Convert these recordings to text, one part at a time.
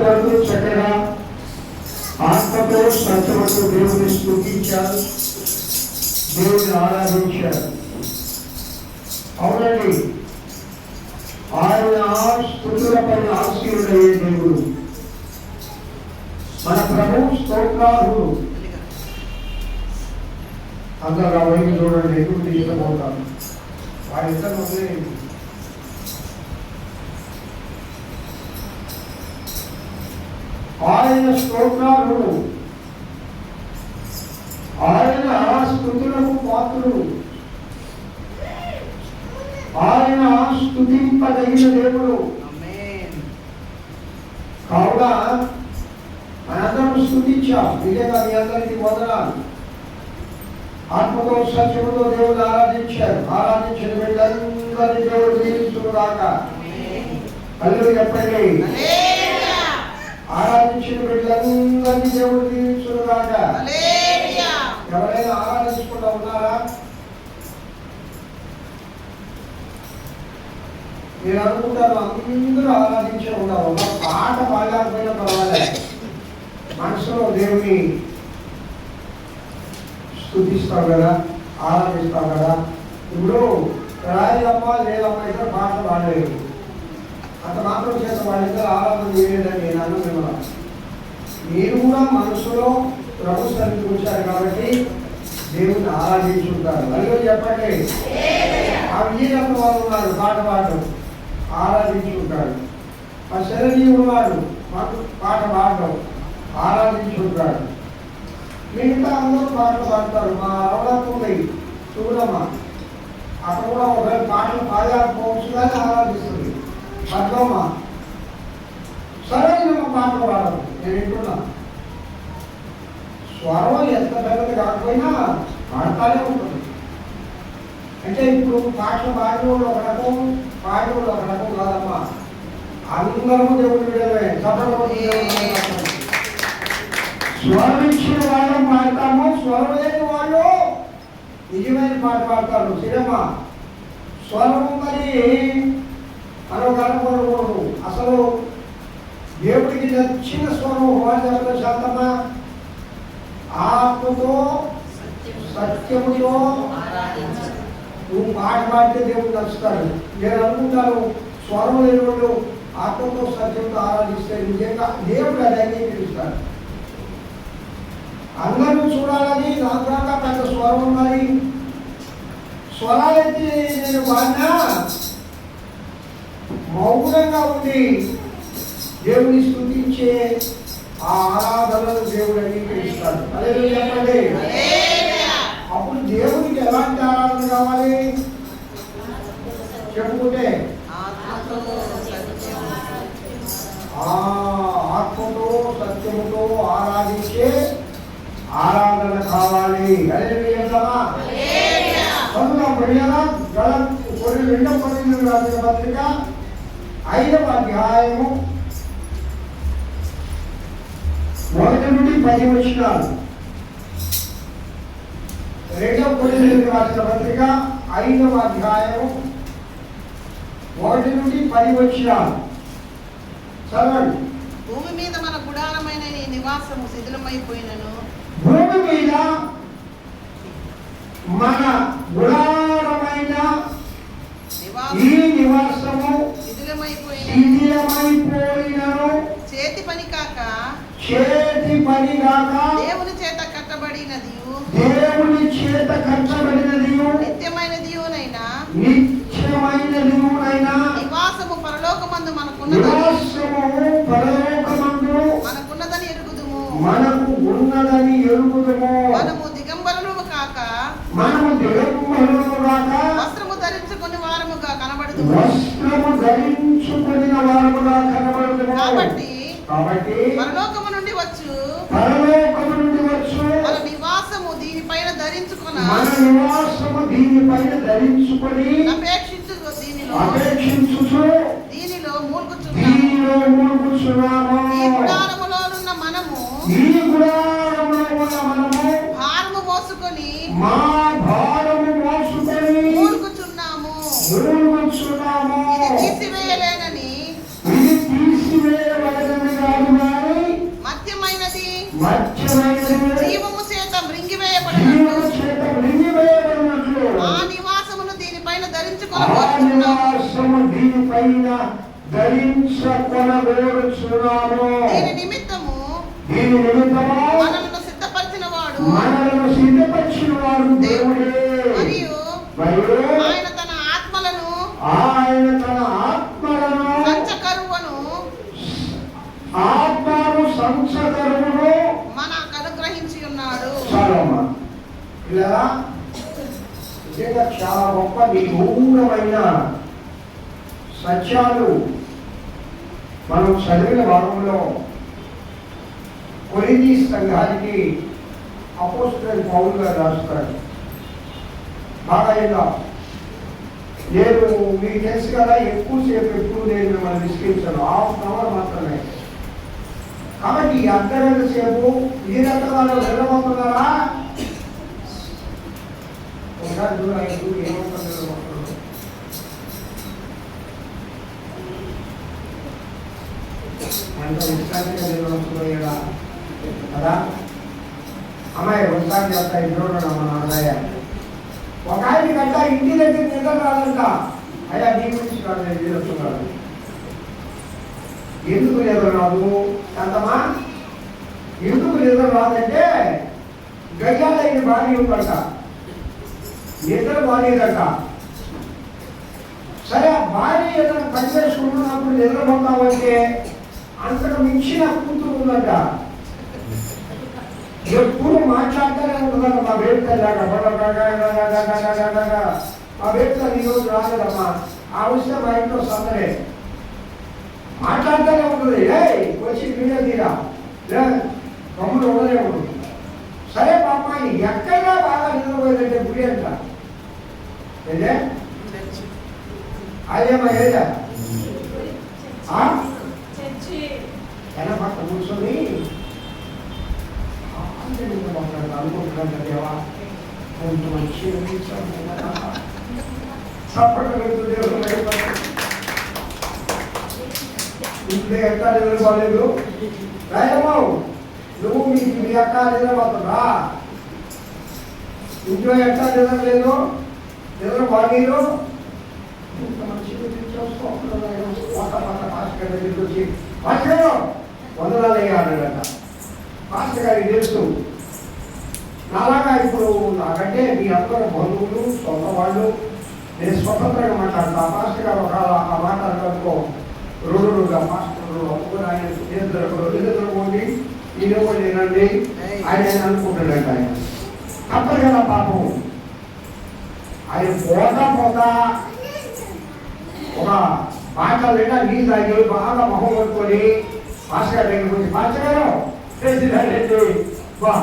వరకు చక్కగా ఆత్మతో సత్యవతో దేవుని స్తుతించారు, దేవుని ఆరాధించారు. అవునండి, ఆయన స్తుతులపై ఆశీర్వదయ్యే దేవుడు మన ప్రభు. స్తోత్రాలు. అందరూ ఆ వైపు చూడండి, ఎదురు తీసుకుపోతాను. వారిద్దరు వదిలేయండి. ఆయన స్తోత్రాలు, ఆయన స్తుతులకు పాత్రుడు, ఆయన స్తుతింపదగిన దేవుడు. కావున మనందరం స్తుతించాం. నిజంగా మీ అందరికీ వందనాలు. ఆత్మతో సత్యముతో దేవుడు ఆరాధించారు. ఆరాధించిన బిడ్డలందరినీ దేవుడు దీవించుగాక. హల్లెలూయా చెప్పండి. ఆరాధించిన బిడ్డలందరినీ దేవుడు దీవించుగాక. ఎవరైనా ఆరాధించకుండా ఉన్నారా? మీరు అనుకుంటారు అందరూ ఆరాధించే ఉన్నారు. ఒక పాట పాడకపోయినా పర్వాలేదు, మనసులో దేవుని స్తుతిస్తాం కదా, ఆరాధిస్తాం కదా. ఇప్పుడు రాయలమ్మ లేదమ్మ ఇద్దరు పాట పాడలేదు, అంత మాత్రం చేత వాళ్ళిద్దరు ఆరాధన చేయలేదని నేను అన్న. మీరు కూడా మనసులో ప్రభు సన్నిధికి వచ్చారు కాబట్టి దేవుని ఆరాధించుంటారు. అలాగే చెప్పండి. ఆ వీరమ్మ వాళ్ళు ఉన్నారు, పాట పాడడం ఆరాధించుంటాడు. ఆ శరణి ఉన్నాడు, పాట పాడడం ఆరాధించుంటాడు. మిగతా అందరూ పాటలు పాడతారు. మా ఆవిడకుంది చూడమ్మా, అక్కడ కూడా ఒకవేళ పాటలు పాడకపోవచ్చు కానీ ఆరాధిస్తుంది. పద్మమ్మ సరైన పాటలు పాడదు. నేను వింటున్నా, స్వరం ఎంత పెద్దది కాకపోయినా పాడతానే ఉంటుంది. అంటే ఇప్పుడు పాటలు పాడిన వాళ్ళు ఒక రకం, పాడిన వాళ్ళు ఒక రకం కాదమ్మా. అందరూ దేవుడు విడవే. స్వరం ఇచ్చిన వాళ్ళు పాడతాము, స్వరం లేని వాళ్ళు నిజమైన పాట పాడతారు. సినిమా స్వరం మరి మరొక అనుకోకూడదు. అసలు దేవుడికి నచ్చిన స్వరం వాడు శాంతమా, ఆత్మతో సత్యముతో నువ్వు పాట పాడితే దేవుడు నచ్చుతాడు. నేను అనుకుంటాను స్వరం లేని వాళ్ళు ఆత్మతో సత్యంతో ఆరాధిస్తే నిజంగా దేవుడు అది అంగీకరిస్తాడు. అందరూ చూడాలని దాకా పెద్ద స్వరం ఉన్నది. స్వరాలెత్తి నేను పాడినా మౌనంగా ఉండి దేవుని స్తుతించే ఆ ఆరాధనలు దేవుడు అంగీకరిస్తాడు. అదే చెప్పండి. అప్పుడు దేవునికి ఎలాంటి ఆరాధన కావాలి చెప్పుకుంటే, ఆత్మతో సత్యముతో ఆరాధించే ఆరాధన కావాలి. అదే చెప్తామా? రెండవ కొరింథీయులకు రాసిన పత్రిక 5వ అధ్యాయము 1 నుండి 10 వచనాలు. 2వ కొరింథీయులకు రాసిన పత్రిక 5వ అధ్యాయము 1 నుండి 10 వచనాలు చదవండి. భూమి మీద మన గుడారమైన నీ నివాసము శిథిలమైపోయినను, భూమి మీద మన గుడారమైన ఈ నివాసము శిథిలమైపోయినను, చేతి పని కాక దేవుని చేత కట్టబడినదియు నిత్యమైనదియునైనా నివాసము పరలోకమందు మనకున్నదని ఎరుగుదుము. మనము దిగంబరులము కాక వస్త్రము ధరించుకుని వారముగా కనబడుదుము. కాబట్టి పరలోకము నుండి వచ్చు మన నివాసము దీనిపైన ధరించుకొని అపేక్షించు దీనిలో మూల్గుచున్నాము. ఈ గుడారములోనున్న మనము భారము మోసుకొని మూల్గుచున్నాము. ఇది తీసివేయలేనని మధ్యమైనది జీవము చేత మృంగివేయబడినట్లు ఆ నివాసమును దీనిపైన ధరించుకొనగోరుచున్నాము. దీని నిమిత్తము మనలను సిద్ధపరిచిన వాడు దేవుడే. మరియు ఆయన తన ఆత్మలను సంచకరువును మనకు అనుగ్రహించి ఉన్నాడు. ఇలా నిజంగా చాలా గొప్ప నిగూఢమైన సత్యాలు మనం చదివిన భాగంలో కొరింథీ సంఘానికి అపోస్తలుడైన పౌలు గారు రాస్తారు. బాగా నేను మీకు తెలుసు కదా, ఎక్కువసేపు ఎప్పుడు నేను మిమ్మల్ని విసిగించాను, 1/2 అవర్ మాత్రమే. కాబట్టి ఈ అర్ధగంట సేపు ఈ రకంగా నిలబడుతున్నారా? ఒకసారి దూరం ఏమవుతుంది అంత విశ్రాంతిగా నిలబడుతున్నాయా కదా. అమ్మాయి ఒకసారి చేస్తా ఇంట్లో మన అన్నయ్య ఒక ఆయన కంట ఇంటి దగ్గర నిద్ర రాదంట. అయ్యా నీ గురించి కాదు నేను చేస్తున్నాను. ఎందుకు నిద్ర రాదు అంతమా? ఎందుకు నిద్ర రాదంటే గజాలైన భార్య ఉందంట, నిద్ర బాగాలేదంట. సరే ఆ భార్య ఏదైనా పని చేసుకుంటున్నప్పుడు నిద్రపోతామంటే అంతకు మించిన కూతురు ఉందంట. ఎప్పుడు మాట్లాడతానే ఉంటుందన్న మా వేడుకలాగా మా వేడుక ఈరోజు రాలేదమ్మా, ఆ విషయం మా ఇంట్లో సందడే మాట్లాడతానే ఉంటుంది. వచ్చి వీడియో తీరా తమ్ముడు ఉండలే ఉంటుంది. సరే పాప ఎక్కడా బాగా నిద్రపోయేదంటే గుడి అంట. ఏదే అదేమా ఏదా ఎలా పక్క కూర్చొని అనుకుంటున్నాను దేవా కొంచెం మంచి ఇంట్లో ఎక్కడ నిద్రపోలేదు రాయమ్మావు, నువ్వు మీకు మీ అక్క నిద్రపోతుందా? ఇంట్లో ఎక్కడ నిద్రలేదు, నిద్ర బాగలేదు. ఇంత మంచిగా దగ్గరికి వచ్చి మాట్లాడు వందనాలు అయ్యాడంట. మాస్టర్ గారికి తెలుసు నాలాగా ఇప్పుడు నాకంటే మీ అందరూ బంధువులు సొంత వాళ్ళు, నేను స్వతంత్రంగా మాట్లాడతా. మాస్టర్ గారు ఒక ఆ మాట్లాడటంతో రోడ్డుగా మాస్టర్లు ఒప్పుకొని ఆయన నిద్రపోండి ఈయన నేనండి ఆయన అనుకుంటాడంట. ఆయన తప్పదు కదా పాపం. ఆయన పోతా ఒక మాట లేదా నీళ్ళు తాగి బాగా మొహం పట్టుకొని మాస్టర్ గారి దగ్గరికి వచ్చి మాస్టర్ గారు బా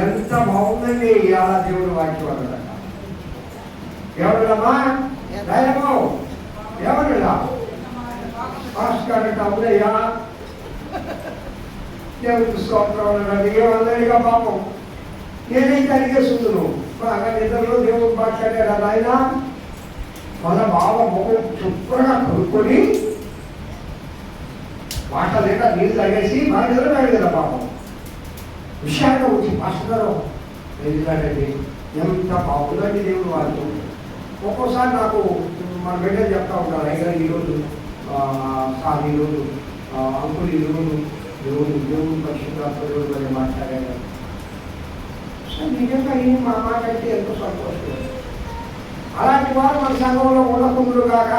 ఎంత బాగుందండి ఇవాళ దేవుడు వాక్యం అన్నమాట. ఎవరుమ్మా రాయమ్మో ఎవరులా మాస్టర్ గారు అంటే అవునయ్యా దేవుడికి స్తోత్రం ఏమన్నదిగా పాపం. నేనైతే అడిగేస్తున్నాను బాగా నిద్రలో దేవుడు మాట్లాడాడు ఆయన. మన బావ మొహం శుభ్రంగా కొనుక్కొని మాట లేక నీళ్ళు తాగేసి మన నిద్రపోయాడు కదా పాపం. విషయాన్ని వచ్చి మాస్టర్ గారు ఎదుగుతాడండి ఎంత బాగుందండి దేవుడు వాళ్ళు. ఒక్కోసారి నాకు మన బిడ్డలు చెప్తా ఉంటారు, అయినా ఈరోజు సార్ ఈరోజు అంకులు ఈరోజు దేవుడు పరిశుద్ధాత్మడు అని మాట్లాడారు. సో నిజంగా ఈ మా మాట అయితే ఎంతో సంతోషం. అలాంటి వారు మన సంఘంలో ఉండకుండు కాక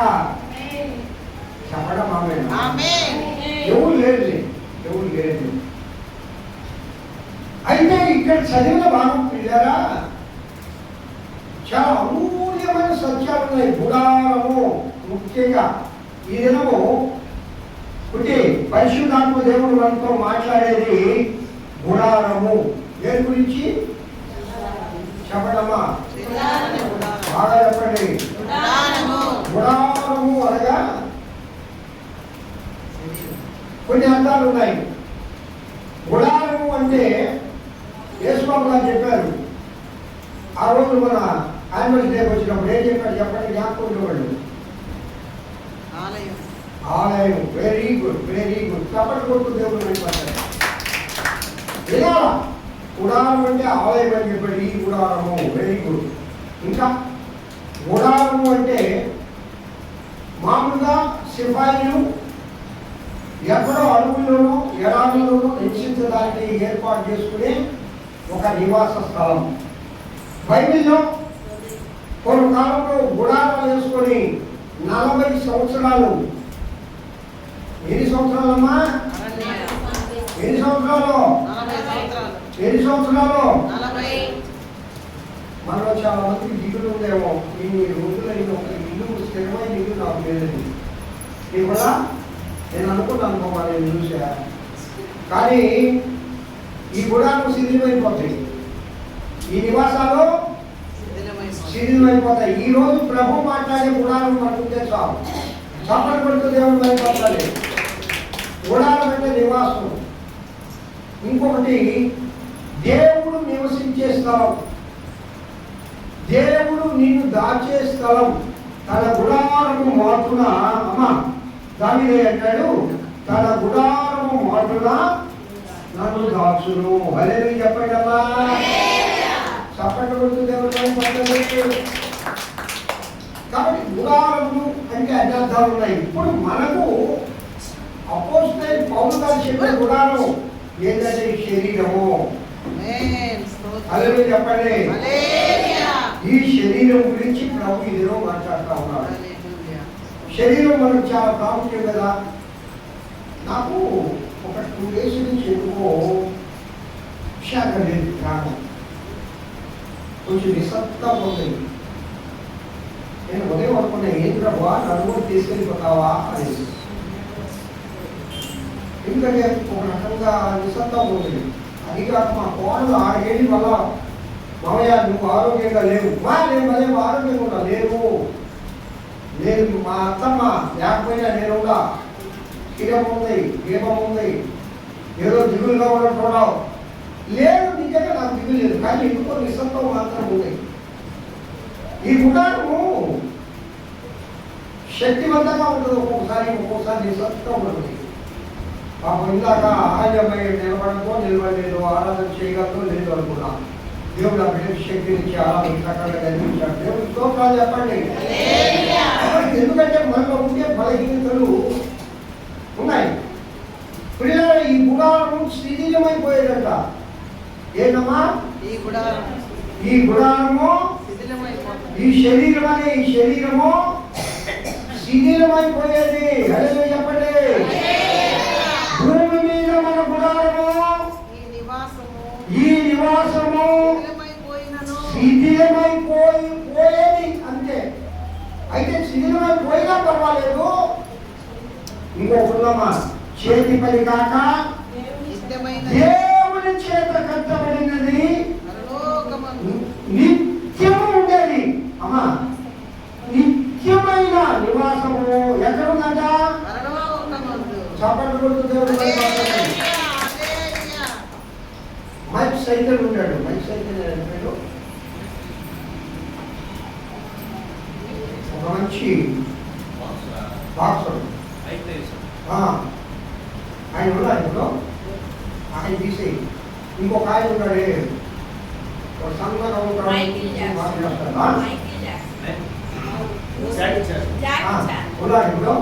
చెప్పడం ఎవరు లేదు. అయితే ఇక్కడ చదివిన భాగం పిల్లరా చాలా అమూల్యమైన సత్యాలు ఉన్నాయి. గుడారము ముఖ్యంగా ఈ దినము ఒకటి పరిశుద్ధాత్మ దేవుడు మనతో మాట్లాడేది గుడారము. దేని గురించి చెప్పడమ్మా? బాగా చెప్పండి. గుడారము అనగా కొన్ని అర్థాలు ఉన్నాయి. గుడారము అంటే యేసుబాబు గారు చెప్పారు ఆ రోజు మన యాన్యువల్ డేకి వచ్చినప్పుడు. ఏం చెప్పారు చెప్పండి, జ్ఞాపకం ఉండేవాళ్ళు. ఆలయం. Very good. చప్పటి కొట్టు దేవుడు వెళ్ళిపోతారు. వినాలా. గుడారం అంటే ఆలయం అని చెప్పండి, ఈ గుడారము. Very good. ఇంకా గుడారము అంటే మామూలుగా సిపాయిలు ఎక్కడో అడవుల్లోనూ ఎడారుల్లోనూ నివసించడానికి ఏర్పాటు చేసుకునే ఒక నివాస స్థలం. బైబిల్లో కొన్ని కాలంలో గుడారాలు వేసుకొని 40 సంవత్సరాలు, ఎన్ని సంవత్సరాలమ్మా? ఎన్ని సంవత్సరాలు? 40. మనలో చాలా మందికి దిగులు ఉందేమో, ఈ రోజులైన ఒక ఇల్లు స్థిరమైన ఇల్లు నాకు లేదండి. ఇది కూడా నేను అనుకున్నాను, నేను చూసా. కానీ ఈ గుడాలు శిథిలమైపోతాయి, ఈ నివాసాలు శిథిలమైపోతాయి. ఈ రోజు ప్రభు మాట్లాడే గుడాలు మనకుంటే చాలు. చప్పట్లు కొడుతూ దేవుడు మాట్లాడాలి. గుడారం అంటే నివాసం. ఇంకొకటి దేవుడు నివసించే స్థలం, దేవుడు నిన్ను దాచే స్థలం. తన గుడారము మాటున, అమ్మా దావీదు అంటాడు, తన గుడారము మాటున నన్ను దాచును. హల్లెలూయా చెప్పండి అమ్మా. చప్పట్లు కొడుతూ దేవుడు మాట్లాడాలి. కాబట్టి గుడారములు అంటే అన్ని అర్థాలు ఉన్నాయి. ఇప్పుడు మనకు అపోస్తలుడైన పౌలు గారు చెప్పిన గుడారం ఏంటంటే శరీరము. హల్లెలూయా చెప్పండి. ఈ శరీరం గురించి ప్రభు ఇదిలో మాట్లాడుతూ ఉన్నాడు. శరీరం మనకు చాలా ప్రాముఖ్యం కదా. నాకు ఒక 2 days నుంచి ఎందుకో విశాఖ లేదు, కారణం కొంచెం నిశ్శబ్దంగా ఉంది. నేను ఉదయం అనుకున్నా, ఏం ప్రభు నన్ను తీసుకెళ్ళిపోతావా అని. ఎందుకంటే ఒక రకంగా నిశ్శబ్దంగా ఉంటుంది. అది కాక మా కోడలు 6 ఏళ్ళ వల్ల, మామయ్య నువ్వు ఆరోగ్యంగా లేవు. నేను అదే ఆరోగ్యంగా ఉన్నా. నేను మా అత్తమ్మ లేకపోయినా నేను కూడా క్షీరం ఉంది, దీపం ఉంది, ఏదో దిగులుగా ఉండడం చూడవు. లేదు, నిజంగా నాకు దిగులు లేదు. కానీ ఎందుకో నిశ్శబ్దం మాత్రం ఉంది. ఈ గుడారము శక్తివంతంగా ఉంటుంది, ఒక్కొక్కసారి నిశ్శబ్దంగా ఉంటుంది. పాపం ఇందాక ఆలయమై నిలబడలేదు, ఆరాధన చేయగలదో లేదు అనుకున్నా. దేవుడు ఆ బిడ్డకి శక్తినిచ్చి ఆరాధన చక్కగా కనిపించాడు. దేవుడు స్తోత్రాలు చెప్పండి. ఎందుకంటే మనలో ఉండే బలహీనతలు ఉన్నాయి. పిల్లలు ఈ గుడారం శిథిలమైపోయేదంట. ఏంటమ్మా? ఈ గుడారము ఈ శరీరం అనే ఈ శరీరము శిథిలమైపోయేది. హల్లెలూయా చెప్పండి. భూమి మీద మన గుడారము, ఈ నివాసము శిథిలమైపోయేది అంతే. అయితే శిథిలమైపోయినా పర్వాలేదు. ఇంకొకమ్మా, చేతి పని కాక దేవుని చేత కట్టబడినది నిత్యము ఉండేది. అమ్మా, నిత్యమైన నివాసము ఎక్కడుందంట? చప్పట్లు కొడుతూ దేవుడు మైక్ సైకిల్ ఉంటాడు. మైక్ సైకిల్ అంటాడు, ఒక మంచి బాక్సర్. ఆయన ఉన్నాడు ఇప్పుడు, ఆయన తీసేయి. ఇంకొక ఆయన ఉన్నాడే, ఒక సంఘంగా ఉంటాడు, ఉన్నాడు ఇప్పుడు.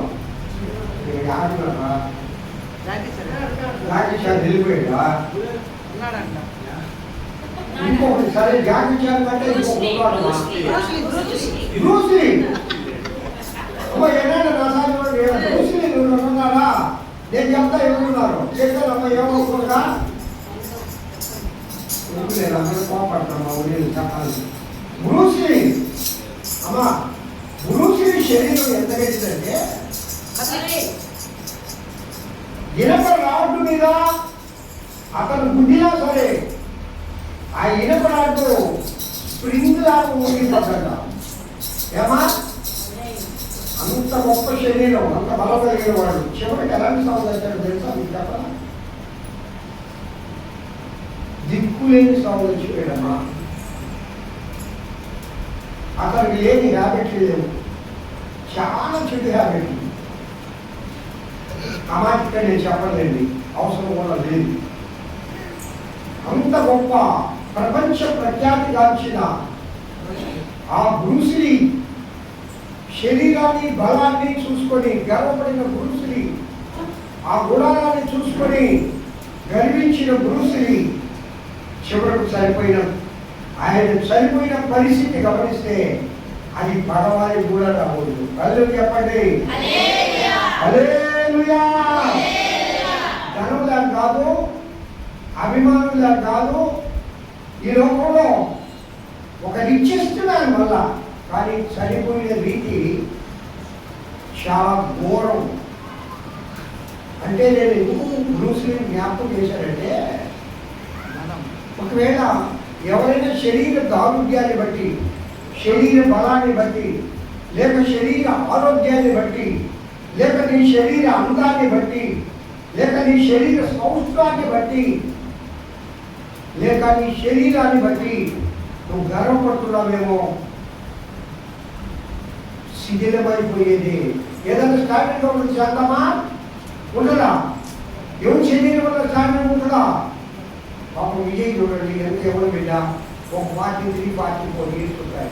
వెళ్ళిపోయాడా? ఇంకొకటి సరే జాకి చేయాలంటే ఇంకొకటి ఉన్నాడా? నేను చెప్తా ఎవరున్నారు చేస్తారమ్మా, ఏమవుతుందా? అందరూ కోపడతామా? చెప్పాలి. బ్రూస్లీ, అమ్మా బ్రూస్లీ శరీరం ఎంత గట్టిదంటే, ఇనప రాడ్డు మీద అతను గుద్దినా సరే ఆ ఇనప రాడ్డు స్ప్రింగ్ లాగా ఊగిపోతాడ. ఏమా, అంత గొప్ప శరీరం, అంత బలం కలిగిన వాడు చివరికి ఎలాంటి సాగు వచ్చాడు తెలుసా? మీకు చెప్పాలా? దిక్కులేని సాగు వచ్చిపోయాడమ్మా. అతనికి లేని హ్యాబిట్ లేవు, చాలా చెడు హ్యాబిట్. అమాయకంగా నేను చెప్పలేండి, అవసరం కూడా లేదు. అంత గొప్ప ప్రపంచ ప్రఖ్యాతిగాంచిన ఆ బ్రూస్లీ శరీరాన్ని బలాన్ని చూసుకొని గర్వపడిన బ్రూస్లీ, ఆ గుణాలని చూసుకొని గర్వించిన బ్రూస్లీ చివరకు ఆయన చనిపోయిన పరిస్థితి గమనిస్తే అది పడవాలి కూడా రాకూడదు. వాళ్ళు చెప్పండి హల్లెలూయా. ధనులా కాదు, అభిమానులా కాదు, ఈ లోకంలో ఒక నిశ్చిస్తున్నాను వల్ల, కానీ చనిపోయిన రీతి చాలా ఘోరం. అంటే నేను ఎందుకు బ్రూస్లీని జ్ఞాపకం చేశానంటే, ఒకవేళ ఎవరైనా శరీర దారుఢ్యాన్ని బట్టి, శరీర బలాన్ని బట్టి, లేక శరీర ఆరోగ్యాన్ని బట్టి, లేక నీ శరీర అందాన్ని బట్టి, లేక నీ శరీర సౌష్ఠాన్ని బట్టి, లేక నీ శరీరాన్ని బట్టి నువ్వు గర్వపడుతున్నావేమో, శిథిలమైపోయేది. ఏదైనా స్టార్టింగ్లో ఉన్నది చేద్దామా? ఉండదా? ఎవరి శరీరం వల్ల స్టార్టింగ్ ఉంటుందా? పాపం విజయ్ చూడండి, ఎంత ఎవరు బిడ్డ ఒక 43-44 years ఉంటాయి.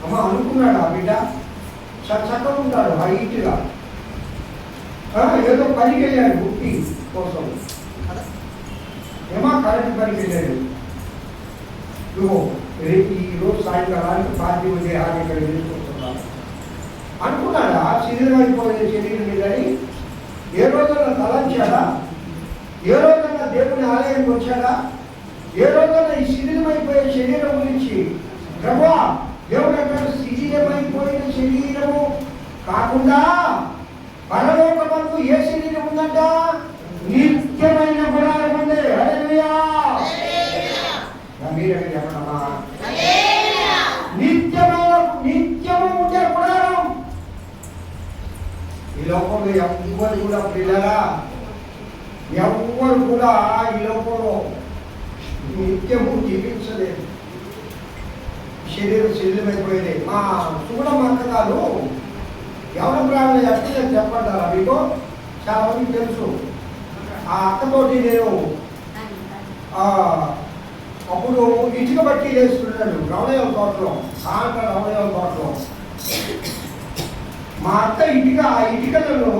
అమ్మ అనుకున్నాడు ఆ బిడ్డ చక్కగా ఉంటాడు, హైట్గా. ఏదో పనికి వెళ్ళాడు బుక్కి కోసం, ఏమో కరెంట్ పనికి వెళ్ళాడు. నువ్వు రేపు ఈరోజు సాయంకాలానికి పార్టీ ఉండే ఆమె ఇక్కడ తీసుకొస్తున్నాను అనుకున్నాడా? శరీరమైపోయిన శరీరం మీదని ఏ రోజున తలంచాడా? ఏ రోజున దేవుని ఆలయానికి వచ్చాడా? ఏ రోజున ఈ శరీరమైపోయే శరీరం గురించి ప్రభువా దేవుడు అంటాడు, శరీరమైపోయిన శరీరము కాకుండా పరలోకమందు ఏ శరీరం ఉందంట? నిత్యమైన గుణాలు ఉంది. హల్లెలూయా. మీరే చెప్పడమ్మా, నిత్యము ఉండే గుణాలు ఈ లోకంలో ఎవ్వరు కూడా పిల్లరా, ఎవ్వరు కూడా ఈ లోకంలో నిత్యము జీవించలేదు. శరీరం శరీరమైపోయింది. మా చూడమ్మ అక్కగారు ఎవరి ప్రాణాలు ఎక్కడ చెప్పంటారా మీకు? చాలా మందికి తెలుసు. ఆ అక్కతోటి నేను అప్పుడు ఇటుక బట్టి వేసుకున్నాడు రమణయ్య తోటలో, సాయంత్రం రమణయ్య తోటలో. మా అక్క ఆ ఇటుకలను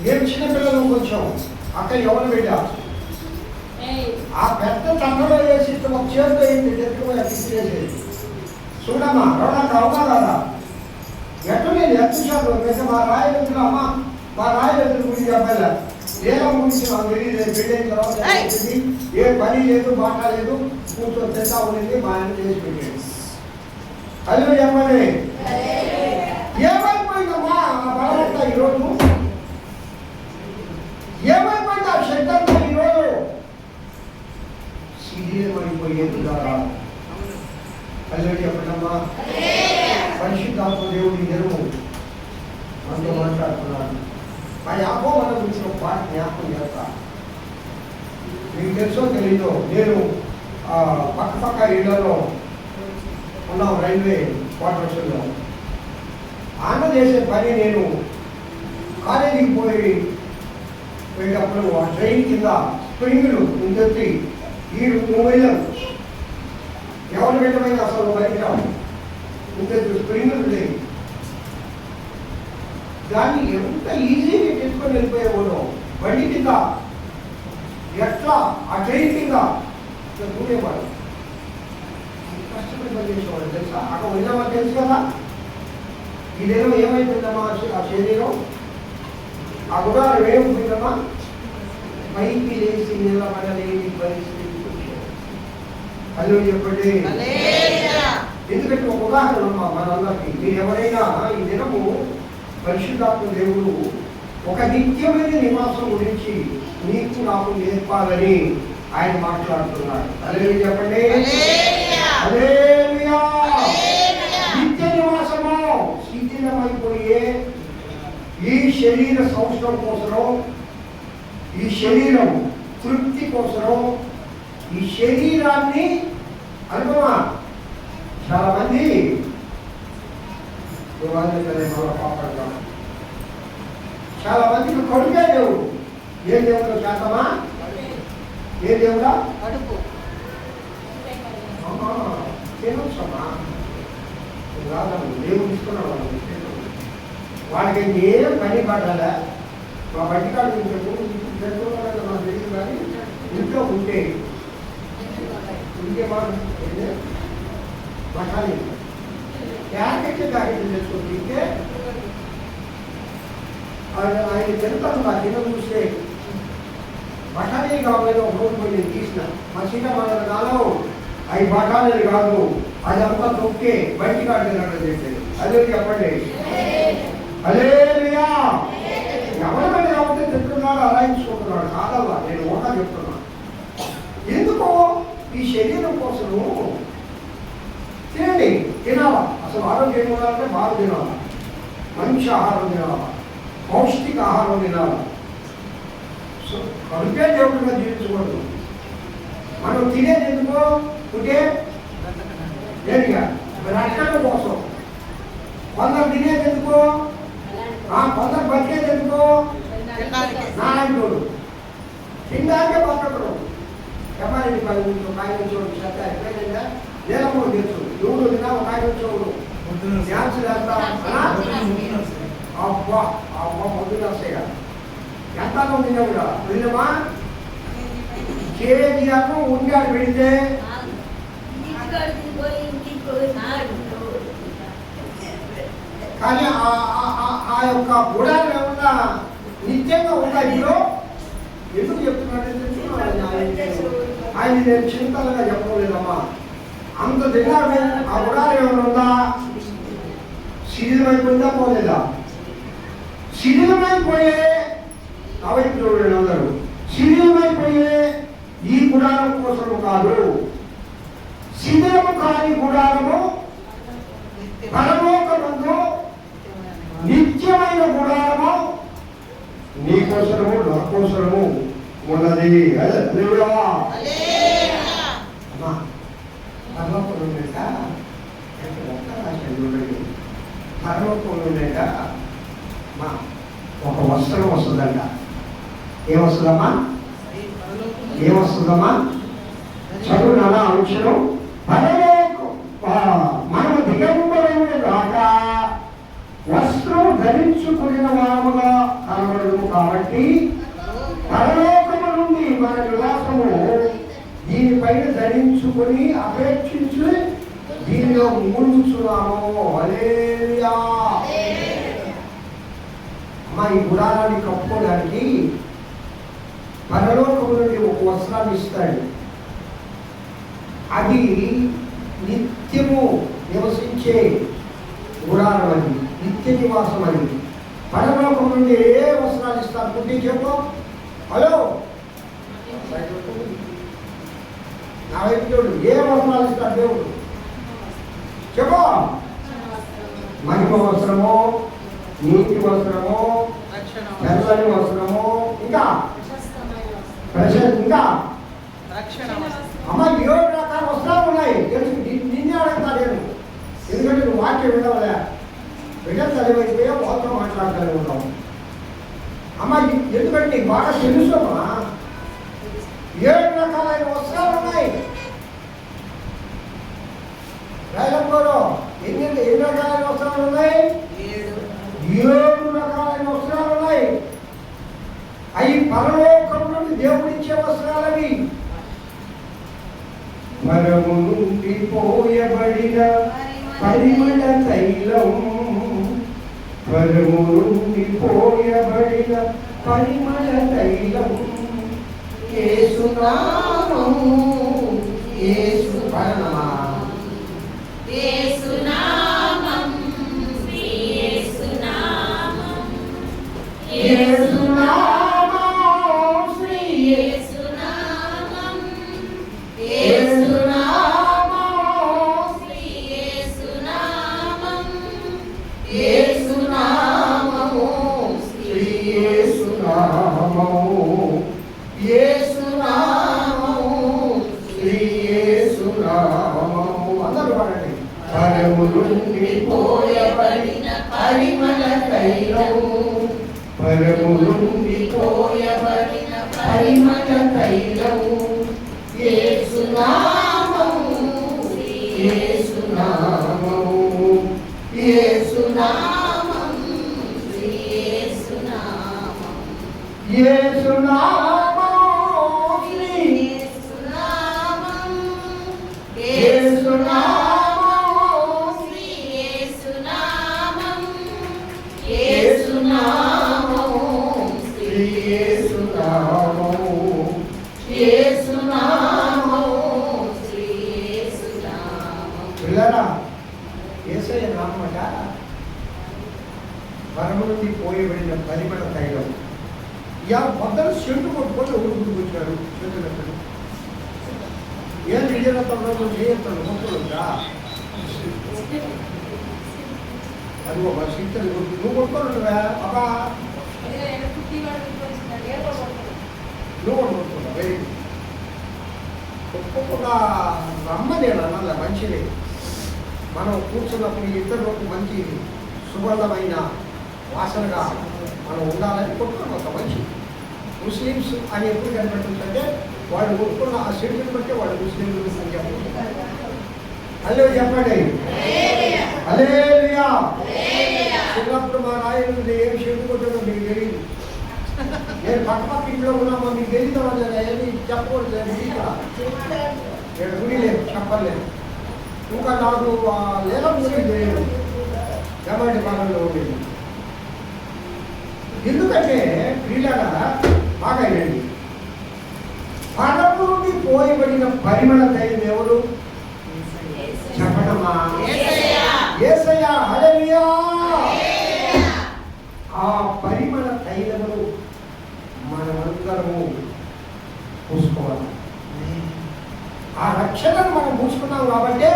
మేము చిన్నపిల్లలు కొంచెం అక్క ఎవరు బిడ్డ ఆ పెద్ద తండ్రిలో వేసి ఒక చేతితో ఏంటి ఎత్తుకుపోయి చూడమ్మా రమణకు అవునా కదా? ఎట్లా నేను ఎత్తుశాను మా రాయలు అమ్మ, మా రాయలు గురించి చెప్పాల ఏదో గురించి మాకు తెలియదు. బిడ్డ తర్వాత ఏ పని లేదు, మాట లేదు, కూర్చొని తింటా ఉండేది. మా ఆయన చేసి పెట్టాడు. అది చెప్పండి, ఏమైపోయిందమ్మా ఆ బలవంతా ఈరోజు? ఏమైపోయింది ఆ శక్తి అంతా ఈరోజు? శిథిలమైపోయేది ద్వారా. అది చెప్పండమ్మా. పరిశుద్ధాత్మ దేవుడి నెరవు మనతో మాట్లాడుతున్నాను. మా యాకోబు మన గురించి ఒక పాట జ్ఞాపకం చేస్తా. మీకు తెలుసో తెలీదో, నేను పక్క ఇళ్లలో ఉన్నాం, రైల్వే క్వార్టర్స్లో. ఆంధ్ర చేసే పని నేను కాలేజీకి పోయేటప్పుడు ఆ ట్రైన్ కింద స్ప్రింగులు ముందెత్తి నువ్వు వెళ్ళావు, ఎవరు పెట్టమైనా అసలు బయట ముందెత్తు స్ప్రింగులు లేవు. దాన్ని ఎంత ఈజీగా తెచ్చుకొని వెళ్ళిపోయేవాడు బండి కింద, ఎట్లా ఆ ట్రైన్ కింద దూరేవాడు. కష్టపడి పనిచేసేవాడు తెలుసా? అక్కడ వెళ్ళామని తెలుసు కదా. ఇదేమో ఏమైపోయిందమ్మా ఆ శరీరం, ఆ గుణాలు ఏమైపోయిందమ్మా? పైకి లేచి నిలబడలేని పరిస్థితి. హల్లెలూయా చెప్పండి. ఎందుకంటే ఒక ఉదాహరణ అమ్మా మనందరికీ. మీరు ఎవరైనా ఈ దినము పరిశుద్ధాత్మ దేవుడు ఒక నిత్యమైన నివాసం గురించి నీకు నాకు నేర్పాలని ఆయన మాట్లాడుతున్నాడు. హల్లెలూయా చెప్పండి. హల్లెలూయా. నిత్య నివాసము శిథిలమైపోయే ఈ శరీర సంవత్సరం కోసరం, ఈ శరీరం తృప్తి కోసరం, ఈ శరీరాన్ని అనుభవా చాలా మంది చాలా మందికి కడుగే లేవు. ఏం దేవుడు చేద్దామా? ఏ దేవుడా కడుపు తినొచ్చమ్మా రాదమ్మ దేవుడు ఇస్తున్నాడు వాళ్ళకి ఏం పని పడాలా మా బట్టి కాదు మా తెలియదు కానీ ఇంట్లో ఉంటే ఇంకే మాట మఠాలి ప్యాకెట్లు తెచ్చుకొని తింటే ఆయన తింటాను మా తిన చూస్తే బఠానీ కావాలి ఒక రోజు పోయి నేను తీసిన మా చిన్న మన కాలం అవి బఠానీలు కాదు అదంతా తొక్కే బయటికి ఆడుతున్నాడు చెప్పేది అదే చెప్పండి హల్లెలూయా ఎవరికైనా కాబట్టి తింటున్నాడు అలాయించుకుంటున్నాడు కాదల్లా నేను ఓటా చెప్తున్నాను ఎందుకో ఈ శరీరం కోసము తినండి తినాలా అసలు ఆరోగ్యం ఉండాలంటే బాగా తినాలా మంచి ఆహారం తినాలా పౌష్టిక ఆహారం తినాలా సో కడుపే దేవుడిగా జీవించకూడదు మనం తినేది ఎందుకో ఉంటే దేనిగా రక్షణ కోసం కొందరు తినేది ఎందుకో కొందరు బతికేది ఎందుకో నారాయణుడు తినడానికే బతకడు ఎవరి కాయలు చూడు శ్రద్ధ ఎక్కడైనా నీలమూడు తెలుసు ఎవడు తిన్నా ఒక కాయలు చూడు డ్యాన్స్ చేస్తా అబ్బా అబ్బా పొద్దున వస్తాయి కదా ఎంత తిన్నా కూడా వెళ్ళమా కేజీ అన్నం ఉండాడు పెడితే కానీ ఆ యొక్క గుడాలు ఏమన్నా నిత్యంగా ఉన్నాయి ఇప్పుడు ఎందుకు చెప్తున్నాడు ఆయన నేను చింతలుగా చెప్పలేదమ్మా అంత తిన్నాడు ఆ గుడాలు ఏమైనా ఉందా శిథిలమైపోయిందా పోలేదా శిథిలమైపోయే అవైపుడు అందరూ శిథిలమైపోయే ఈ గుడారం కోసము కాదు శిథిలము కాని గుడారము పరలోకమందు నిత్యమైన గుడారము నీ కోసము నా కోసము ఉన్నది. హల్లెలూయా. అమ్మా పరలోకంలో లేక పరలోకంలో లేక మా ఒక వస్త్రం వస్తుందంట. ఏమొస్తుందమ్మా ఏమొస్తుందమ్మా చదువు నానా అంశం పరలోకం మనము దిగంబరములు కాక వస్త్రం ధరించుకున్న వారముగా కనబడము కాబట్టి పరలోకము నుండి మన విలాసము దీనిపైన ధరించుకుని అపేక్షించి దీనిలో మునుగుచున్నాము. హల్లెలూయా. అమ్మా ఈ గుడారాన్ని కప్పుకోవడానికి పరలోకము నుండి ఒక వస్త్రాన్ని ఇస్తాడు. అది నిత్యము నివసించే గుడారం, అది నిత్య నివాసం. అది పరలోకం నుండి ఏ వస్త్రాలు ఇస్తారు పుట్టి చెప్పు. హలో నా వైపు చూడు, ఏ వస్త్రాలు ఇస్తారు దేవుడు చెప్పు. మహిమ వస్త్రము, నీతి వస్త్రము, తెల్లని వస్త్రము, ఇంకా ఇంకా అమ్మ 7 రకాల వస్త్రాలు ఉన్నాయి. తెలుసు, నిన్నే అడుగుతా నేను, ఎందుకంటే నువ్వు వాక్యం వినవలే. బిడ్డ చదివైతే వాళ్ళతో మాట్లాడతానే ఉంటావు. అమ్మ ఎందుకంటే నీకు బాగా తెలుసు అమ్మా. 7 రకాలైన వస్త్రాలు ఉన్నాయి. రైలంలో ఎన్ని రకాలైన వస్త్రాలు ఉన్నాయి? 7 రకాలైన వస్త్రాలు ఉన్నాయి. అవి పరలోకం నుండి దేవుడిచ్చే వస్త్రాలవి. పరము నుండి పోయబడిన పరిమళ తైలం, పరము నుండి పోయబడిన పరిమళ తైలం, యేసు నామము, యేసు పరమా, యేసు నామం, యేసు నామం, యేసు నామం, యేసు నామం, యేసు నామం, యేసు నామం, యేసు నామము, యేసు నామము, యేసు నామము, యేసు నామము. అందరూ పాడండి. పరము నుండి పోయబడిన పరిమళ తైలము, పరము నుండి పోయబడిన పరిమళ తైలము, యేసు నామము, యేసు నామము, యేసు నామము, యేసు నామము, యేసు నామము, యేసు నామము, యేసు నామము, యేసు నామము, యేసు నామము, యేసు నామము, యేసు నామము, యేసు నామము. పిల్లరా, యేసయ్య నామమట పరము నుండి పోయబడిన పరిమళ తైలం. యా మొదలు చెట్టు కొట్టుకొని ఊరుకుంటూ వచ్చారు. చెట్టు ఏం విజయనగరంలో చేయొస్తాను మొక్కలుందా అది ఒక శీతలు కొట్టు నువ్వు కొట్టుకోనువా బాబా నువ్వు కొట్టుకుంటున్నా వెరీ ఒక్కొక్క రమ్మనేను అన్నది మంచిది. మనం కూర్చున్నప్పుడు ఇతరులకు మంచి సుగంధమైన వాసనగా మనం ఉండాలని కొట్టుకున్నాం. ఒక మంచి ముస్లిమ్స్ అని ఎప్పుడు కనిపెట్టుందంటే వాళ్ళు కొట్టుకున్న ఆ సెంటుని బట్టి వాళ్ళు ముస్లింలు అని చెప్పండి. హలో చెప్పండి, హల్లెలూయా. చిన్నప్పుడు మా రాయలు ఏం షెడ్డు కొట్టాడో మీకు తెలియదు. నేను పక్కపక్క ఇంట్లో ఉన్నామో మీకు తెలియదు వాళ్ళు ఏమి చెప్పకూడదు. ఇక్కడ గుడి లేదు, చెప్పలేదు. ఇంకా నాకు లేలం గుడి లేదు, జమాటి పాలనలో ఉండేది. ఎందుకంటే క్రీడగా బాగా అయ్యండి. పరము నుండి పోయబడిన పరిమళ తైలం ఎవరు చెప్పడమా? యేసయ్య. హల్లెలూయా. ఆ పరిమళ తైలమును మనమందరము పూసుకోవాలి. ఆ రక్షణను మనం పూసుకున్నాం కాబట్టి,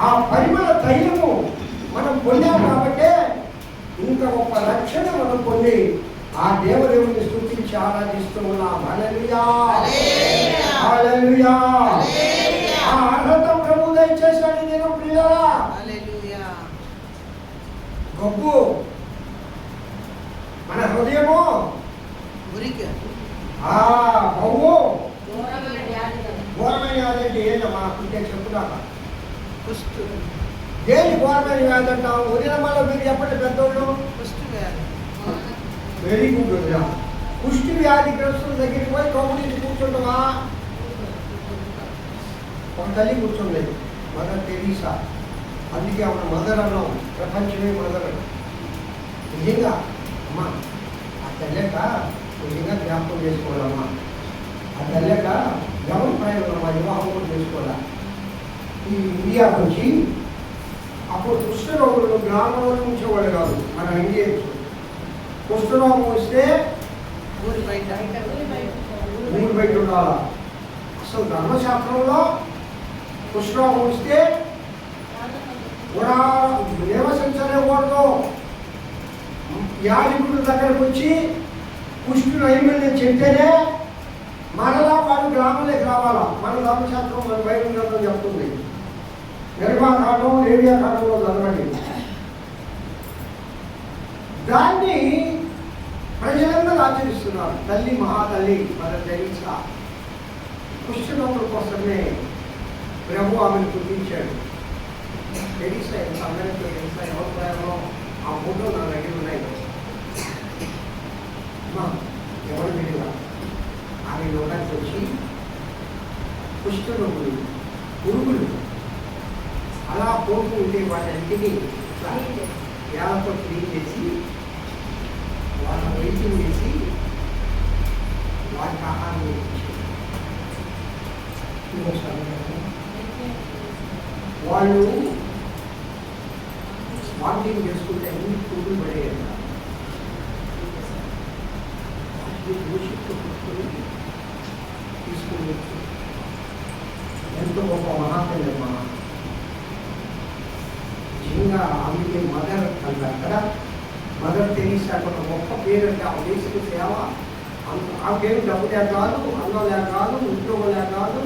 ఆ పరిమళ తైలము మనం పొందాం కాబట్టి, ఇంకా గొప్ప రక్షణ మనం పొంది ఆ దేవదేవుని స్తుతించి ఆరాధిస్తూ ఉన్నాం. హల్లెలూయా, హల్లెలూయా. ఆ అర్హత ప్రభు దయచేశాడు. నేను ప్రియులారా, గొప్ప మన హృదయము బహు ఘోరమైన వ్యాధి అంటే ఏంటమ్మా? అంటే చెప్పుదాక దేని ఘోరమైన వ్యాధి అంటాం? ఉదయమాలో మీరు చెప్పండి పెద్దోళ్ళు. Very good. కుష్టి వ్యాధి గ్రస్తుల దగ్గరికి పోయి కౌగులించి కూర్చుంటావా? ఒక తల్లి కూర్చుంది, మదర్ తెరీసా. అందుకే ఆమె మదర్ అన్నాం, ప్రపంచమే మదర్. నిజంగా అమ్మా ఆ తల్లేక నిజంగా జ్ఞాపకం చేసుకోవాలమ్మా. ఆ తల్లేక ఎవరి ప్రయోజనమ్మా వివాహం కూడా చేసుకోవాలా. ఈ ఇండియా నుంచి అప్పుడు కుష్ఠరోగులు గ్రామంలో ఉంచేవాళ్ళు కాదు. మన ఇండియా కుష్ఠరోగం వస్తే ఊరు బయట ఉండాలా. అసలు ధర్మశాస్త్రంలో కుష్ఠరోగం వస్తే కూడా నివసించలేకూడదు. యాజకుడి దగ్గరకు వచ్చి కుష్ఠు నైమల్యం చెప్తేనే మనలా వాడు గ్రామంలోకి రావాలా. మన ధర్మశాస్త్రం మన బయట చెప్తుంది. నిర్మాకాండం లేవియాకాండంలో చదవండి. దాన్ని ప్రజలందరూ ఆచరిస్తున్నారు. తల్లి మహాతల్లి మన తెరీసా కుష్ఠరోగుల కోసమే ప్రభు ఆమెను గుర్తించాడు. తెరీసా ఎంత అందరితో ఎంత ఎవరిలో ఆ ఫోటో నా దగ్గర ఉన్నాయి. ఎవరు తెలియదా ఆమె లోకానికి వచ్చి కుష్ఠరోగులు పురుగులు అలా పోతూ ఉంటే వాటన్నిటినీ వేలతో క్లీన్ చేసి వాళ్ళ వెయిటింగ్ చేసి వాటికి ఆహారం వాళ్ళు వాకింగ్ చేసుకుంటే అన్ని పురుగులు పడేయాలి. తీసుకుని ఎంతో గొప్ప మహాత్మ్యమా. నిజంగా ఆమెకి మదర్ అంటారు కదా. మదర్ తెరీసా ఒక గొప్ప పేరు అంటే ఆ దేశపు సేవ. ఆ పేరు డబ్బు లేక కాదు, అన్నం లేక కాదు, ఉద్యోగం లేక కాదు.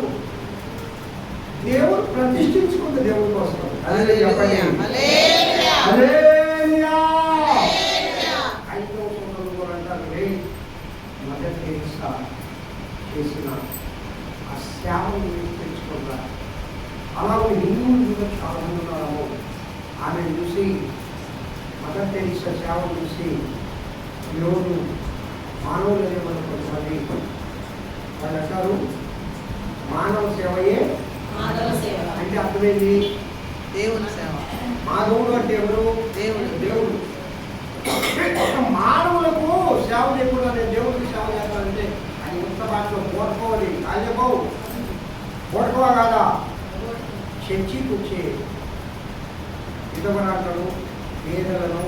దేవుడు ప్రతిష్ఠించుకుంది దేవుడి కోసం. చెప్పండి. మదర్ తెరీసా చేసిన ఆ ఆ సేవను తెలుసుకుంటారు. అలాగే హిందువులు చాలా మంది ఉన్నారు. ఆమెను చూసి మదర్ తెరీసా సేవ చూసి ఈరోజు మానవులనే మన కొంతమంది వాళ్ళు అంటారు మానవ సేవయే అంటే అర్థమైంది. దేవుని సేవ. మానవుడు అంటే ఎవరు? దేవుడు. మానవులకు సేవ చేయకుండా నేను దేవుడికి సేవ చేస్తానంటే అది ఉత్త భాషలో పోడుకోవాలి. కాలేపోవు పోడుకోవా కాదా? చర్చికి వచ్చే విధవరాలను పేదలను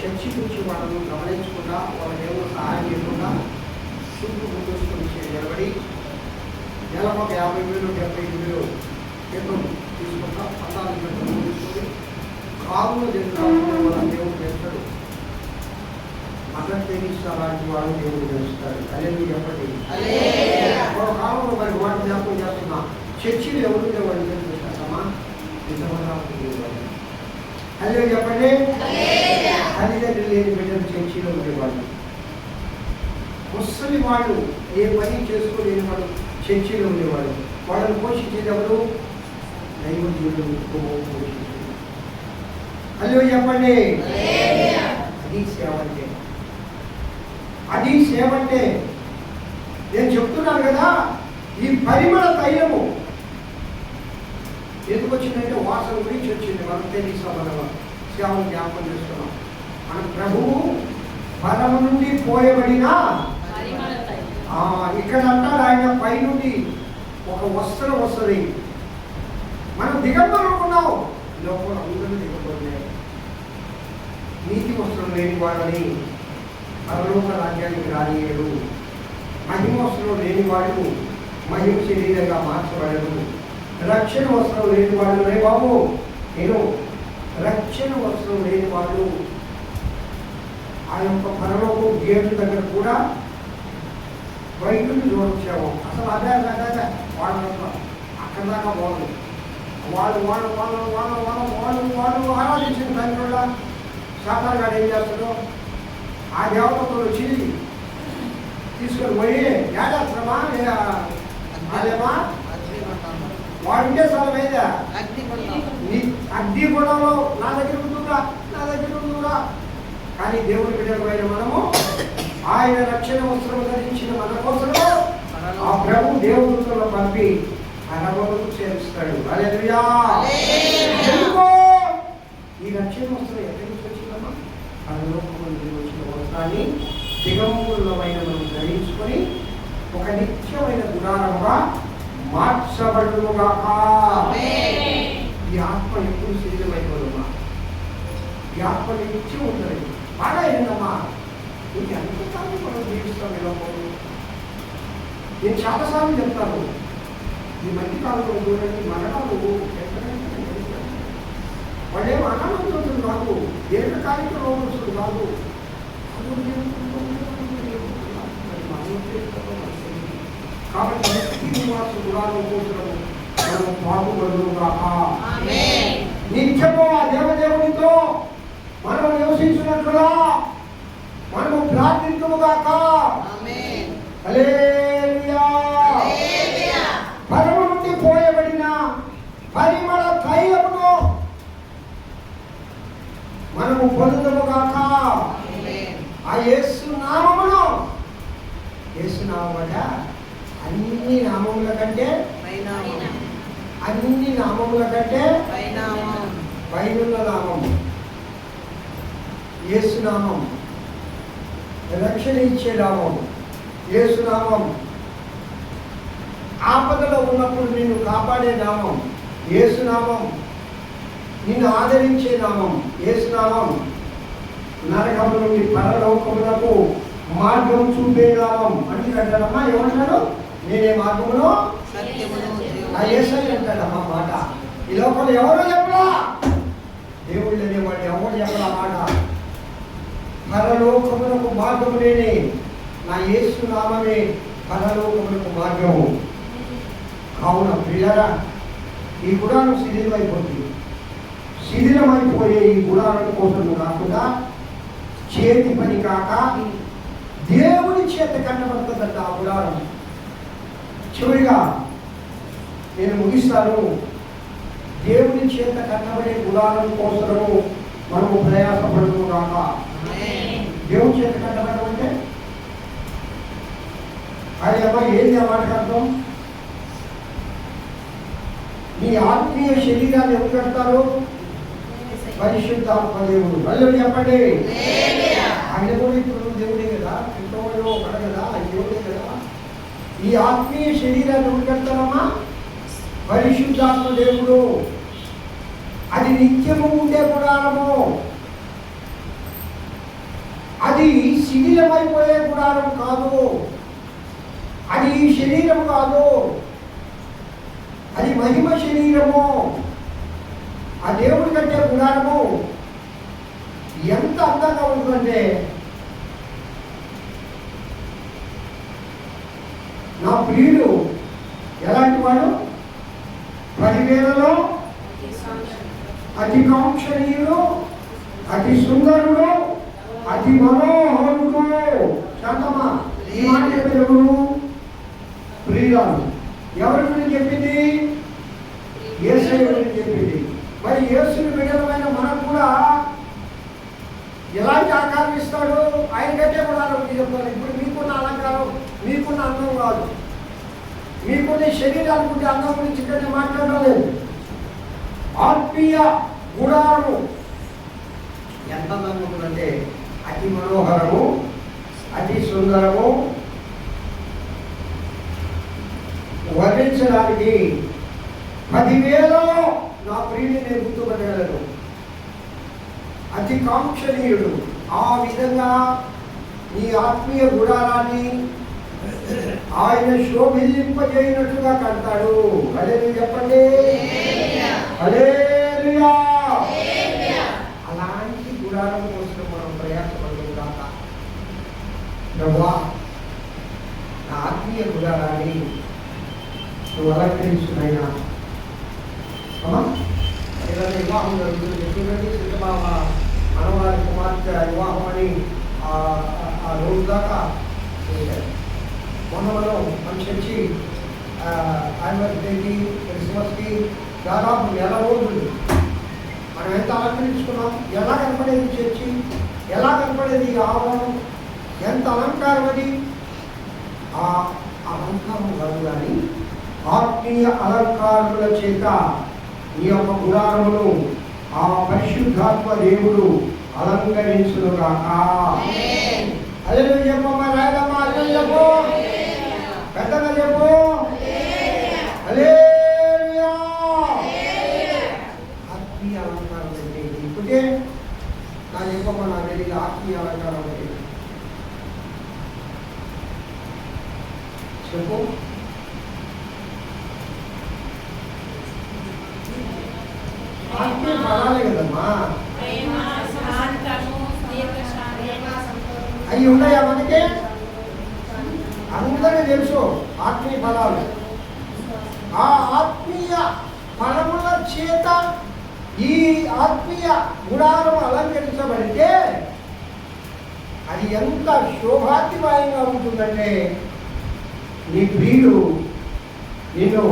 చర్చికి వచ్చి వాళ్ళను గమనించకుండా వాళ్ళ దేవుడు సహాయం చేయకుండా చుట్టూ ముందుకొని నిలబడి నెలకు 50,000 70,000 జీతం తీసుకుంటా 14 గంటలు తీసుకొని కారులో తిరుగుతాడు. వాళ్ళ దేవుడు చేస్తాడు. మదర్ తెరీసా లాంటి వాడు దేవుడు చేస్తాడు. అదే చెప్పండి. ఒక కాలంలో మరి వాడు జ్ఞాపకం చేస్తున్నా చర్చిలు ఎవరు దేవుడు చేస్తామా అదే చెప్పండి. తల్లిదండ్రులు లేని బిడ్డలు చర్చిలో ఉండేవాళ్ళు. ముసలి వాళ్ళు ఏ పని చేసుకోలేని వాళ్ళు చర్చిలో ఉండేవాళ్ళు. వాళ్ళని పోషించేది ఎవరు? దైవజనులు పోషించేది. అదే చెప్పండి. అది సేవ అంటే. అది సేవ అంటే నేను చెప్తున్నాను కదా. ఈ పరిమళ తైలము ఎందుకు వచ్చిందంటే వాసన గురించి వచ్చింది. మనం తెరీసా మన సేవను జ్ఞాపకం చేస్తున్నాం. మన ప్రభువు పరము నుండి పోయబడిన ఇక్కడ అంటాడు ఆయన పై నుండి ఒక వస్త్రం వస్తుంది. మనం దిగబడుకున్నాం. లోపల అందరూ దిగబడలే. నీతి వస్త్రం లేని వాడని పరలోక రాజ్యానికి రానియడు. మహిమ వస్త్రం లేని వాడు మహిమ శరీరంగా మార్చబడడు. రక్షణ వస్త్రం లేని వాడు రే బాబు నేను రక్షణ వస్త్రం లేని వాడు ఆ యొక్క పరలోక గేటు దగ్గర కూడా బయటని చూడొచ్చాము. అసలు అదే వాళ్ళు అక్కడ దాకా బాగుంది. వాళ్ళు ఆరాధించిన దాని వల్ల సాతాను గారు ఏం చేస్తాడు? ఆ దేవతతో వచ్చి తీసుకొని పోయి యాదాశ్రమా అదేమా వాడుంటే స్థలం ఏదా అగ్ని గుణంలో నా దగ్గర ఉంటుందా కానీ దేవుని బిడ్డలమైన మనము ఆయన రక్షణ వస్త్రం ధరించిన మన కోసము ఆ ప్రభు దేవుడితో పంపి పరలోకముకు చేరుస్తాడు. హల్లెలూయా. ఎందుకో ఈ రక్షణ వస్త్రం ఎక్కడి నుంచి వచ్చిందమ్మా? పరలోకము నుండి వచ్చిన వస్త్రాన్ని దిగంబరులమైన మనం ధరించుకొని ఒక నిత్యమైన గుడారముగా మార్చబడునుగాక. ఈ ఆత్మ ఎప్పుడు శరీరమైపోదమ్మా. ఈ ఆత్మ నిత్యం ఉంటుంది. బాగా ఏంటమ్మా ఇంక ఎంతకాలం మనం జీవిస్తాం ఇలా పోదు. నేను చాలాసార్లు చెప్తాను. ఈ మధ్య కాలంలో చూడండి మరణాలు వాళ్ళేం అనానంతులు కాదు, దీర్ఘకాలిక రోగస్తులు కాదు. కాబట్టి గుణాలు కూర్చడం మనం పాటుపడుగాక. నిత్యము ఆ దేవదేవునితో మనం నివసించినట్లుగా మనము ప్రార్థించుగాక. హల్లెలూయా. పరము నుండి పోయబడిన పరిమళ తైలమును మనము పొందుదుముగాక. ఆ యేసు నామమును యేసు నామముట అన్ని నామముల కంటే పైనున్న నామం యేసు నామం. రక్షణ ఇచ్చే నామం యేసు నామం. ఆపదలో ఉన్నప్పుడు నిన్ను కాపాడే నామం యేసు నామం. నిన్ను ఆదరించే నామం యేసు నామం. నరకము నుండి పరలోకములకు మార్గం చూపే నామం. అంటాడమ్మా ఏమంటాడు? నేనే మార్గమును ఆ యేసయ్య అంటాడమ్మా మాట. ఈ లోకంలో ఎవరో చెప్పలా, దేవుళ్ళు అనేవాడు ఎవరు చెప్పలా మాట. పరలోకములకు మార్గము నేనే, నా యేసు నామమే పరలోకములకు మార్గము. కావున ప్రియులారా, ఈ గుణాలు శిథిలమైపోతుంది. శిథిలమైపోయే ఈ గుణాల కోసం కాకుండా చేతి పని కాక దేవుని చేత కట్టబడుతుందంట ఆ గుడారం. చివరిగా నేను ముగిస్తాను. దేవుని చేత కట్టబడే గుడారం కోసము మనము ప్రయాసపడుతున్నాక. దేవుని చేత కట్టబడడం అంటే అది అమ్మ ఏంది ఆ మాటకు అర్థం? మీ ఆత్మీయ శరీరాన్ని ఎవరు కడతారు? పరిశుద్ధాత్మ దేవుడు. మళ్ళీ చెప్పండి. ఆయన కూడా ఇప్పుడు దేవుడే కదా, ఇంట్లో ఒకడ కదా, దేవుడే కదా. ఈ ఆత్మీయ శరీరాన్ని ఎవరు కడతారమ్మా? పరిశుద్ధాత్మ దేవుడు. అది నిత్యము ఉండే గుడారము. అది శిథిలమైపోయే గుడారం కాదు. అది ఈ శరీరం కాదు, అది మహిమ శరీరము. ఆ దేవుడి కంటే గుడారము ఎంత అందంగా ఉంటుందంటే, నా ప్రియుడు ఎలాంటి వాడు? 10,000లో అతి కాంక్షణీయుడు, అతి సుందరుడు, అతి మనోహరుడు. శాంతమా, ఈ మాట చెప్పేది ఎవరు? ప్రియురాలు. ఎవరి గురించి చెప్పింది? యేసయ్య గురించి చెప్పింది. మరి యేసుని బిడ్డలమైన మనకు కూడా ఎలాంటి ఆకారం ఇస్తాడు? ఆయన కంటే కూడా చెప్తారు. ఇప్పుడు మీకున్న అలంకారం, మీకున్న అందం కాదు, మీకున్న శరీరాల గురించి అందం గురించి ఇక్కడ మాట్లాడడం లేదు. ఆత్మీయ గుడారము ఎంత అందంగా ఉంటుందంటే, అతి మనోహరము, అతి సుందరము, వర్ణించడానికి 10,000లో నా ప్రియుని నేను గుర్తుపట్టగలను. అతి కాంక్షణీయుడు. ఆ విధంగా నీ ఆత్మీయ గుడారాన్ని ఆయన శోభింపజేయనట్లుగా కడతాడు. హల్లెలూయా చెప్పండి. హల్లెలూయా. అలాంటి గుడారం కోసం మనం ప్రయాసపడుతుందాక. ప్రభువా, నా ఆత్మీయ గుడారాన్ని నువ్వు అలంకరించునైనా. అమ్మా, ఏదైనా వివాహం జరుగుతుంది, చూడండి, సీతమామ మనవారి కుమార్తె వివాహం అని ఆ రోజు దాకా చేశారు. మొన్న మన చర్చి యానివర్సరీకి, క్రిస్మస్కి దాదాపు 1 రోజులు మనం ఎంత అలంకరించుకున్నాం. ఎలా కనపడేది చర్చి, ఎలా కనపడేది ఆవరణం, ఎంత అలంకారం అది. ఆ అలంకారం కాదు కానీ ఆత్మీయ అలంకారుల చేత ఈ యొక్క గుడారమును ఆ పరిశుద్ధాత్మ దేవుడు అలంకరించునుగాక. హల్లెలూయా చెప్పమ్మా, రాయలమ్మా, హల్లెలూయా చెప్పు, పెద్దగా చెప్పు. హల్లెలూయా. ఆత్మీయ అలంకారం అంటే ఇప్పుడే నా చెప్పమ్మా, నా తెలియదు ఆత్మీయ అలంకారం అంటే చెప్పు. ఆత్మీయ ఫలాలే కదమ్మా. అవి ఉన్నాయా మనకి? అందరికీ తెలుసు ఆత్మీయ ఫలాలు. ఆ ఆత్మీయ ఫలముల చేత ఈ ఆత్మీయ గుడారం అలంకరించబడితే అది ఎంత శోభాతిమయంగా ఉంటుందంటే, నీ ప్రియుడు నిన్ను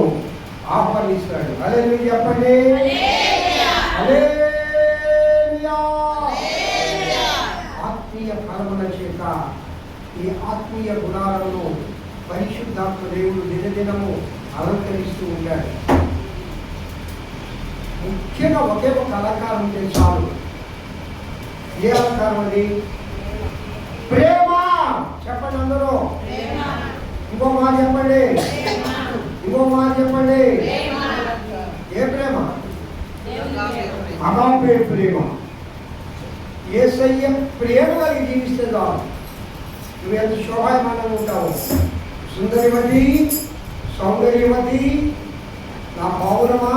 ఆహ్వానిస్తాడు. హల్లెలూయా చెప్పండి. హల్లెలూయా. ఆత్మీయ ఫలముల చేత ఈ ఆత్మీయ గుణాలను పరిశుద్ధాత్మ దేవుడు దినదినము అలంకరిస్తూ ఉంటాడు. ముఖ్యంగా ఒకే ఒక అలంకారం ఉంటే చాలు. ఏ అలంకారం అది? ప్రేమ. చెప్పండి అందరూ. ఇంకో మాట చెప్పండి. ఇంకో మాట చెప్పండి. ఏ ప్రేమ? అగాపే ప్రేమ. యేసయ్య ప్రేమ కలిగి జీవిస్తే చాలు. నువ్వు ఎంత శోభాయమానంగా ఉంటావు. సుందరిమతి, సౌందర్యవతి, నా పౌరమా,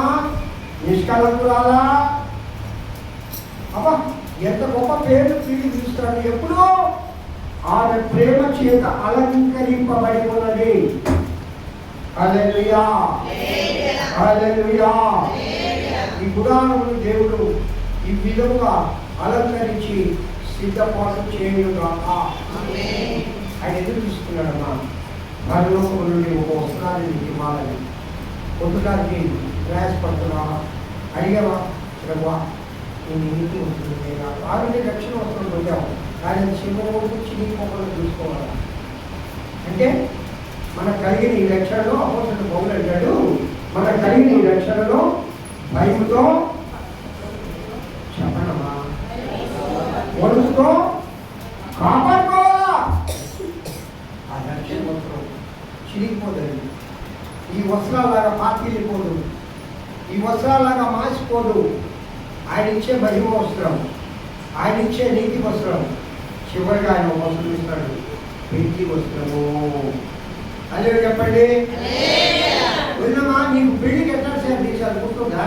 నిష్కలంకురాలా. అబ్బా, ఎంత గొప్ప పేరు పిలుస్తాడు. ఎప్పుడు ఆమె ప్రేమ చేత అలంకరింపబడి ఉన్నది. హల్లెలూయా. హల్లెలూయా. ఈ గుడారమును దేవుడు ఈ విధంగా అలంకరించి సిద్ధపాటు చేయుగాక. ఆయన ఎదురు చూస్తున్నాడమ్మా. పరలోకం నుండి ఒక వస్త్రాన్ని నీకు ఇవ్వాలని పొద్దుటానికి ప్రయాసపడుతున్నా అడిగావా ప్రభువా నేను ఇంటికి వస్తుంది ఆల్రెడీ రక్షణ వస్త్రం పొందావు కానీ చివరి వచ్చి నీ మొక్కలు చూసుకోవాలా అంటే మనకు కలిగిన ఈ రక్షణలో అపోస్తలుడు పౌలు అంటాడు మనకు కలిగిన ఈ రక్షణలో భయముతో చెప్పనమ్మా వణుకుతో కాపాడుకోవాలా. ఆ రక్షణ వస్త్రం చిరిగిపోతుంది. ఈ వస్త్రాలాగా పాతిపోదు, ఈ వస్త్రాలాగా మాసిపోదు. ఆయన ఇచ్చే మహిమ వస్త్రం, ఆయన ఇచ్చే నీతి వస్త్రం, చివరిగా ఆయన వస్త్రం ఇస్తాడు, పెంచి వస్త్రము. అదే చెప్పండి. విన్నమా నీకు పెళ్లికి ఎట్లా సేపు తీసారు గుర్తుందా?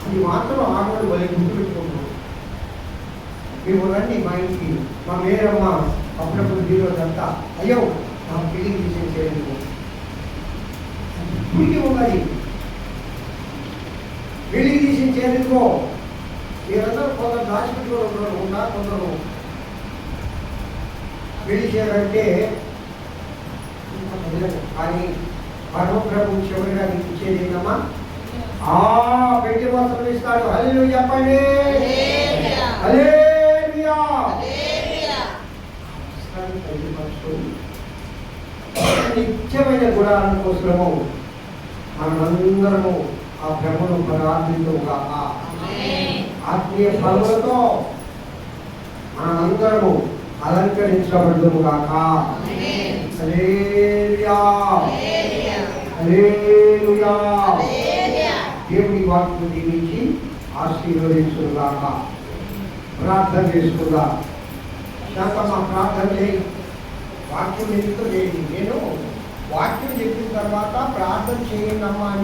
అది మాత్రం ఆడవాళ్ళు వాళ్ళకి గుర్తుపెట్టుకుంటాం. మేము రండి మా ఇంటికి, మా మేరమ్మ అప్పుడప్పుడు దీనిలోదంతా అయ్యో మా పెళ్లికి తీసేసేది ఇప్పటికీ ఉన్నది. పెళ్లికి తీసేసేందుకో మీరందరూ కొందరు దాచిపెట్టుకోవడం ఉన్నా, కొందరు పెళ్లి చేయాలంటే కానీ పరమప్రభు చివరిగా నీకు ఇచ్చేది ఏంటమ్మా? పెళ్లి వస్త్రం ఇస్తాడు. హల్లెలూయా చెప్పండి. హల్లెలూయా. నిత్యమైన గుణాల కోసము మనమందరము ఆ బ్రహ్మను ప్రార్థించుగా ఆత్మీయ ఫలములతో మనమందరము అలంకరించబడుదుము గాక. హల్లెలూయా. హల్లెలూయా. దేవుడి వాక్యం దీవించి ఆశీర్వదించుగాక. ప్రార్థన చేసుకుందా. మా ప్రార్థన చేయి. వాక్యం ఎందుకు చేయండి. నేను వాక్యం చెప్పిన తర్వాత ప్రార్థన చేయండి అమ్మా అని